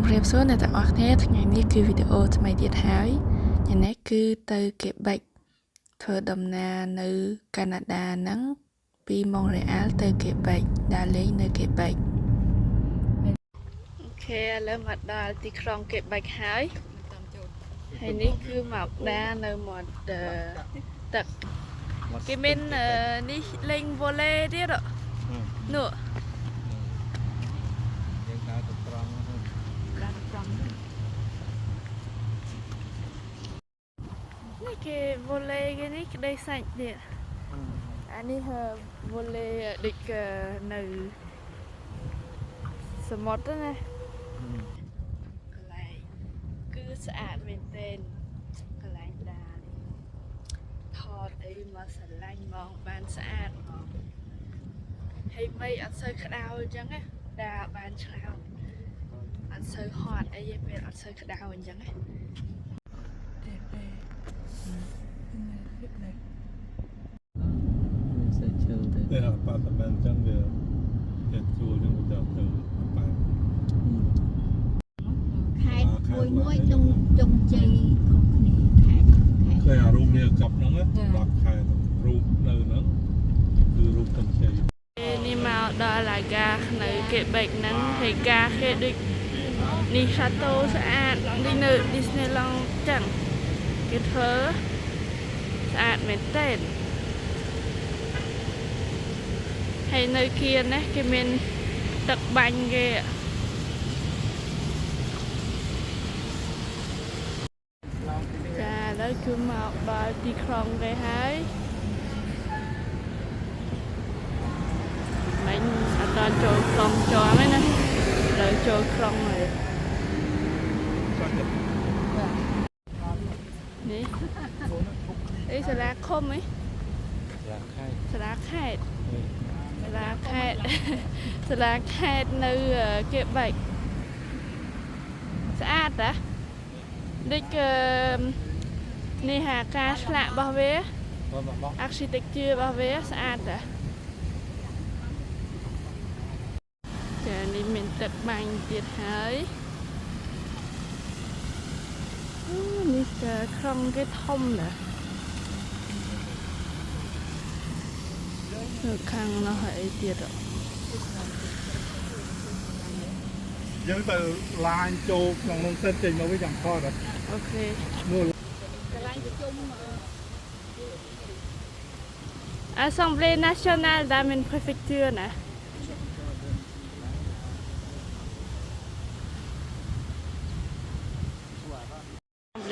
ជំរាបសួរអ្នកទាំងអស់គ្នាថ្ងៃនេះគឺវីដេអូថ្មីទៀតហើយថ្ងៃនេះគឺទៅកេបិចធ្វើដំណើរនៅកាណាដាហ្នឹងពីម៉ុងរ៉េអាល់ទៅកេបិចដើរលេងនៅកេបិចអូខេឥឡូវមកដល់ទីក្រុងកេបិចហើយហើយនេះគឺមកដានៅមាត់ទឹកគេមាននេះលេងវ៉ូឡេទៀតនោះនេះគេវ៉ូឡេគេនេះក្តីសាច់ទៀតអានេះវ៉ូឡេដូចនៅសមុទ្រណាកន្លែងគឺស្អាតមែនទែនកន្លែងដានេះថតអីមកស្រឡាញ់មកបានស្អាតមកហើយមិនអត់សូវក្តៅអញ្ចឹងណាដាបានឆ្លោតអត់សូវហត់អីទេពេលអត់សូវក្តៅអញ្ចឹងណាតែអាប៉ាតមិនចឹងវាជួលនឹងទៅទៅប៉ាខេត្តមួយចុងជ័យគ្រប់គ្នាខេត្តឃើញអារូបនេះកប់ហ្នឹង10ខែរូបនៅហ្នឹងគឺរូបចុងជ័យនេះមកដល់ឡាកានៅកេបិចហ្នឹងហើយការគេដូចនេះសាតូស្អាតដូចនៅ Disneyland ចឹងគេធ្វើស្អាតមែនទែនហើយនៅគៀនណាគេមានទឹកបាញ់គេចាឥឡូវគឺមកដល់ទីក្រុងគេហើយមិញអត់ដល់ចូលក្រុងជាប់ទេណាឥឡូវចូលក្រុងហើយនេះអីសាលាឃុំហ៎សាលាខេត្តសាលាខេត្តសាលាខេត្តនៅកេបិចស្អាតតាដូចនេះហាការឆ្លាក់របស់វា architecture របស់វាស្អាតតាចានេះមានទឹកបាញ់ទៀតហើយនេះក្រុងគេធំណាស់នៅខាងនោះអីទៀតយើងទៅឡាញចូលក្នុងនោះសិនចេញមកវិញយ៉ាងផតអូខេនោះកន្លែងប្រជុំAssemblée nationale ដែលមាន préfecture ណា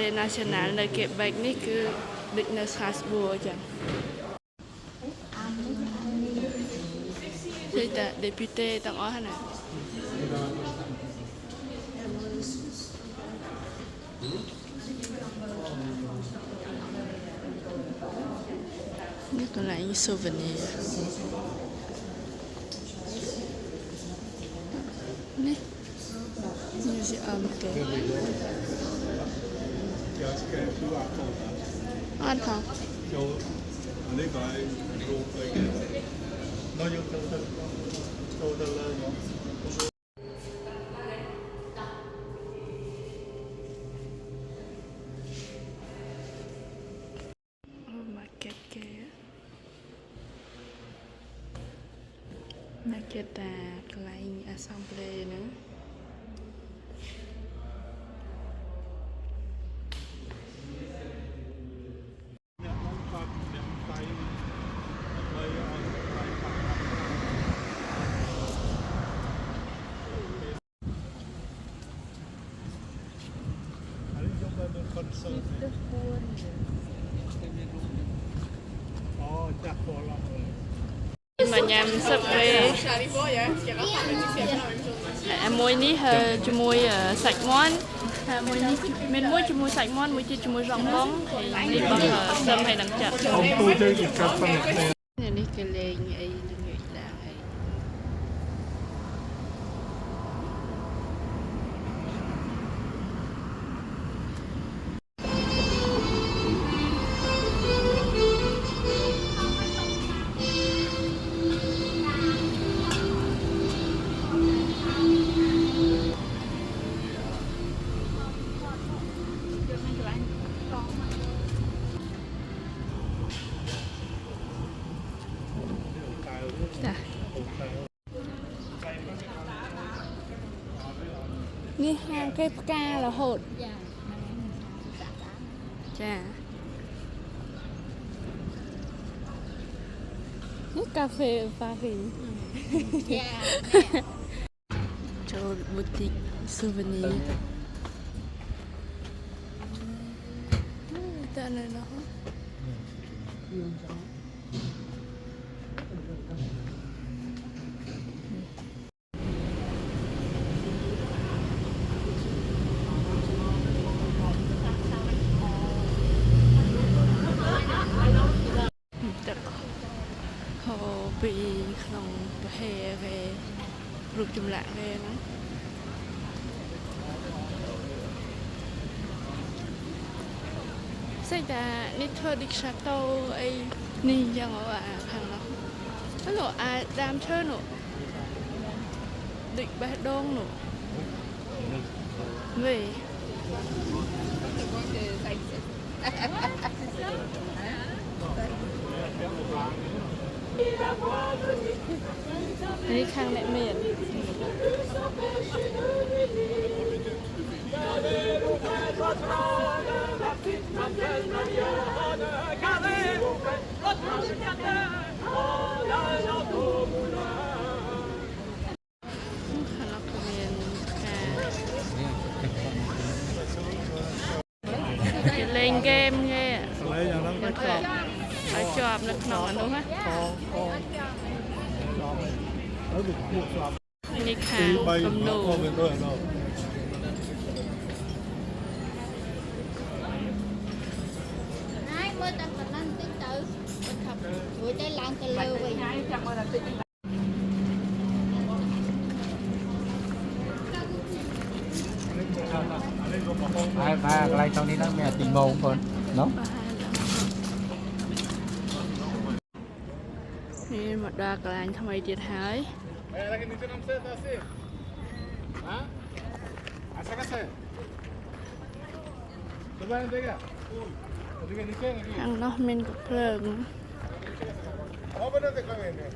Assemblée nationale នៅកេបិចនេះគឺដូចនៅ Strasbourg ចឹងគឺតែ député ទាំងអស់ណានេះកន្លែង souvenir នេះ museum គេអត់ផងចូលនេះក៏ឲ្យរូបទៅនោះយើងទៅចូលទៅលើមកmarket គេmarket តាកន្លែង assembly ហ្នឹងមកញ៉ាំ Subway មួយនេះជាមួយសាច់មាន់ហើយមួយនេះមានមួយជាមួយសាច់មាន់មួយទៀតជាមួយរំបងហើយនេះបងសឹមហើយនឹងចាត់ខ្ញុំទូទៅគេកាត់ប៉ុណ្ណឹងនេះគេលេងអីល្ងាចឡើងអី นี่ห้างเก็บกาละโหด dạ dạ จ้านี่กาแฟปารีส dạ โจบุติกซูเวเนียแต่ไหนเนาะแต่พอปีขนมประเฮเวรูปจุ่มละเวนะใส่แต่นิทอดิกชาโตไอ้นี่ยังว่าพังเนาะฮัลโหลอาดามเชิญหนูดิกแบดดงหนูเว้ยอันนี้ข้างแม่เมียนเล่นเกมไง lấy nhà nó เดี๋ยวเกิดเอาจอบนักหนอนดูฮะ nó được một sọp อันนี้ข้าง bay กำดู nó bên tôi đâu ai mới tăng phần năng tích tự mình học buổi đây làm cái lơ vậy ไปอะไรตรงนี้แล้วแม่ตีโมงคนเนาะ นี่หมดดากลางทำไมเดียดหาย lagi nitip nam saya tasih hah asa kase coba nanti ya juga nitip lagi ข้างนอกเมนกับเพลิง oh benar deh kau ini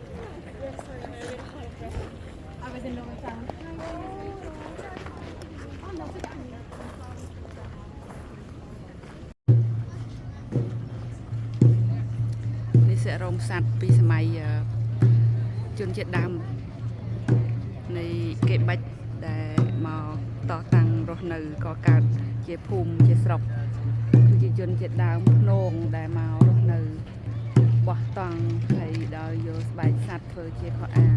นี่เสือโรงสัตว์ปีสมัยจนเจ็ดดำในเก็บบัตรได้มาต่อตังรถหนึ่งก็การเจ็บภูมิเจ็บศพคือจนเจ็ดดำโนงได้มารถหนึ่งบ่ตังให้ดาวโยสบายสัตว์เพื่อเจ็บเขาอา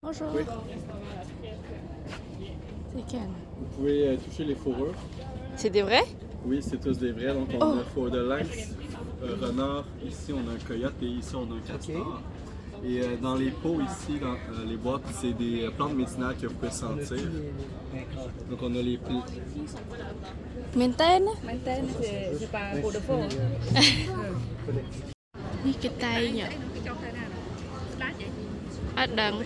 Bonjour. C'est quel? vous pouvez toucher les fourrures C'est des vrais? oui c'est tous des vrais donc on a four de lynx renard ici on a un coyote et ici on a un castor et dans les pots ici dans les boîtes c'est des plantes médicinales que vous pouvez sentir donc on a les Maintain? Maintain, c'est pas pour de faux. Ni cái tay nhỉ? À đằng.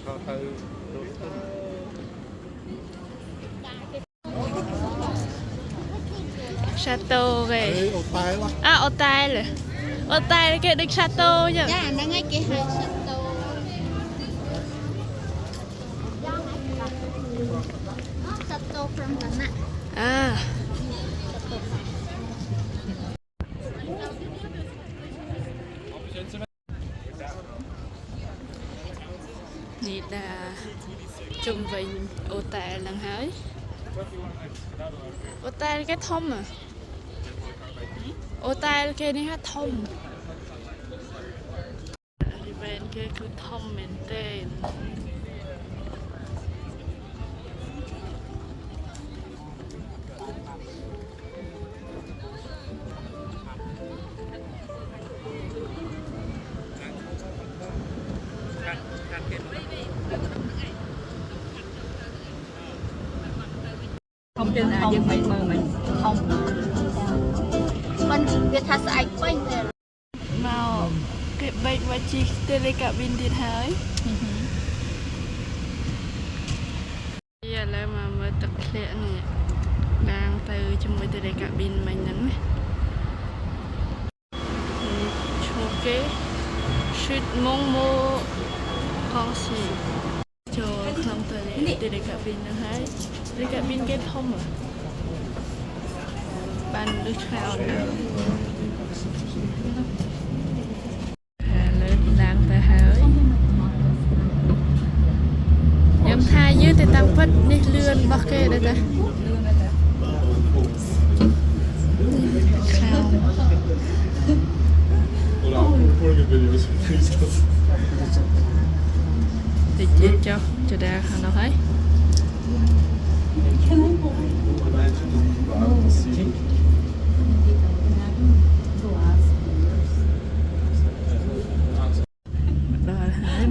Chateau về. À ô tai rồi. Ô tai cái được chateau nhỉ? dạ nó ngay cái hai sân tô sân tô from Đà Nẵng À. Nhi đã chung vinh ô tè lần hới ô tè cái thông à ô tè cái này hát thông đi bên kia cứ thông mình tên Không trên dân mình mời mình không វាថាស្អែកពេញទេ មកគេបែកវ៉ាជីទេលេកាប៊ីនទៀតហើយឥឡូវមកមើលទឹកធ្លាក់នេះដាងទៅជាមួយទេលេកាប៊ីនមិញហ្នឹងណាឈ្មោះគេឈឺតម៉ងម៉ូហងស៊ីចូលក្នុងទេលេកាប៊ីនហ្នឹងហើយទេលេកាប៊ីនគេធំបានលើឆ្នោតលើឡើងទៅហើយខ្ញុំថាយឺតតែតាមពិតនេះលឿនរបស់គេដែរតាតិចទៀតចុះចដាខាងនោះហើយ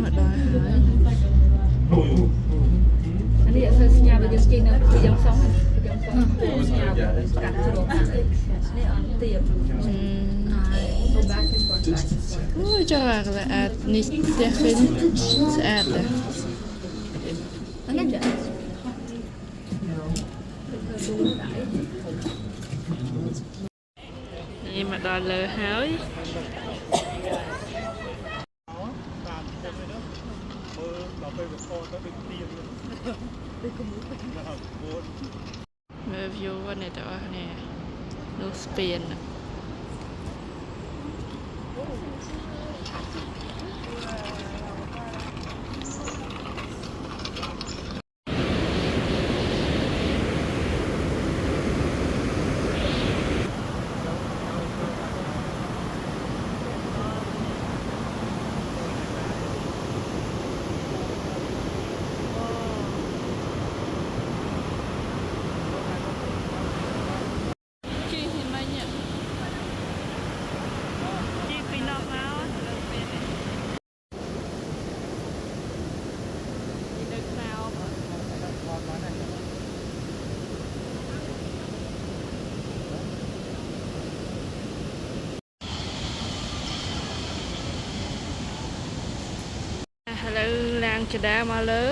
មកដល់ហើយអានេះអត់ស្ញាប់យើងជិះនៅពីយ៉ាងសងពីយ៉ាងសងស្ញាប់កាត់ជ្រោកនេះអត់ទៀបទៅបាក់ទៅគាត់ អូចុះអាកន្លែងអានេះផ្ទះឃើញស្អាតដែរ អញ្ចឹងចា នេះមកដល់លើហើយមើល view នេះទៅអស់នេះនោះស្ពានឥឡូវឡើងចដាមកលើ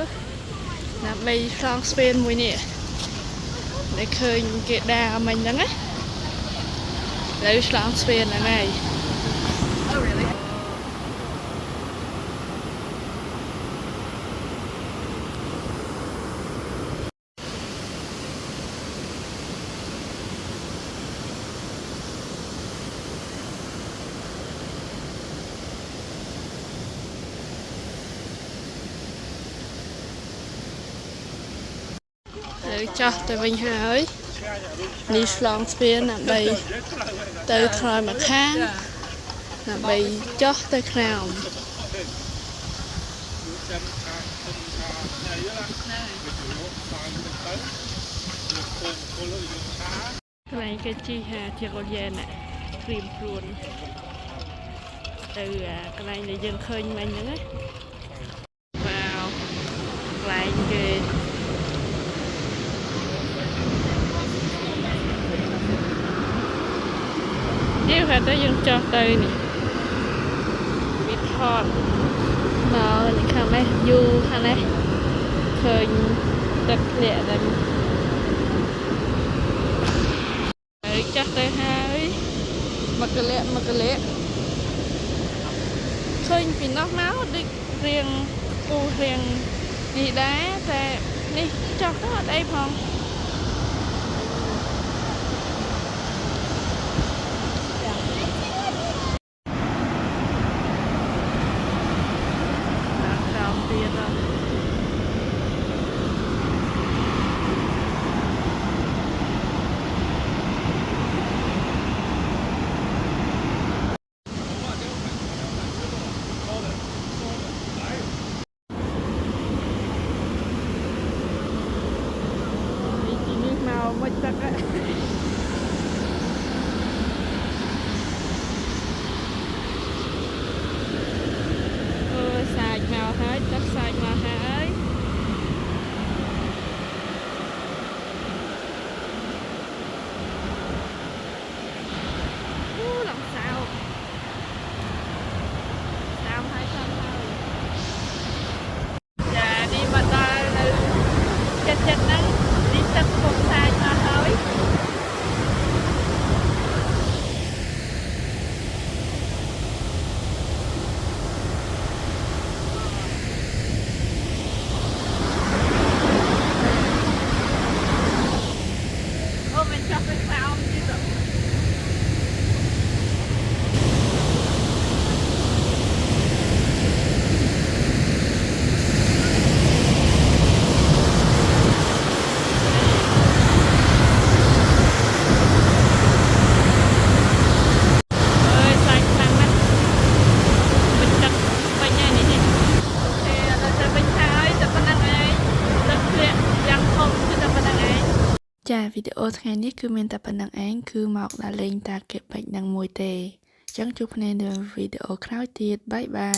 ដើម្បីសងស្ពានមួយនេះដែលឃើញគេដាមិញហ្នឹងណាឥឡូវឆ្លងស្ពានហ្នឹងហើយចោះទៅវិញហើយនេះឆ្លងស្ពានដើម្បីទៅថ្នល់មកខាងដើម្បីចោះទៅខ្នើមកន្លែងគេជីហាជាកូនយ៉ែនណាព្រៀមព្រួនទៅកន្លែងដែលយើងឃើញមិញហ្នឹងណាវ៉ាវកន្លែងគេនេះគាត់ទៅយើងចោះទៅនេះវាថតមកនេះខាងនេះយូខាងនេះឃើញទឹកធ្លាក់ដែរហើយចាស់ទៅហើយមកកលាក់ឃើញពីនោះមកដូចរៀងគូរៀងនេះដែរតែនេះចោះទៅអត់អីផង ចាវីដេអូថ្ងៃនេះគឺមានតែប៉ុណ្្នឹងឯងគឺមកដល់លេងតាគិបិចនឹងមួយទេអញ្ចឹងជួបគ្នានៅវីដេអូក្រោយទៀតបាយបាយ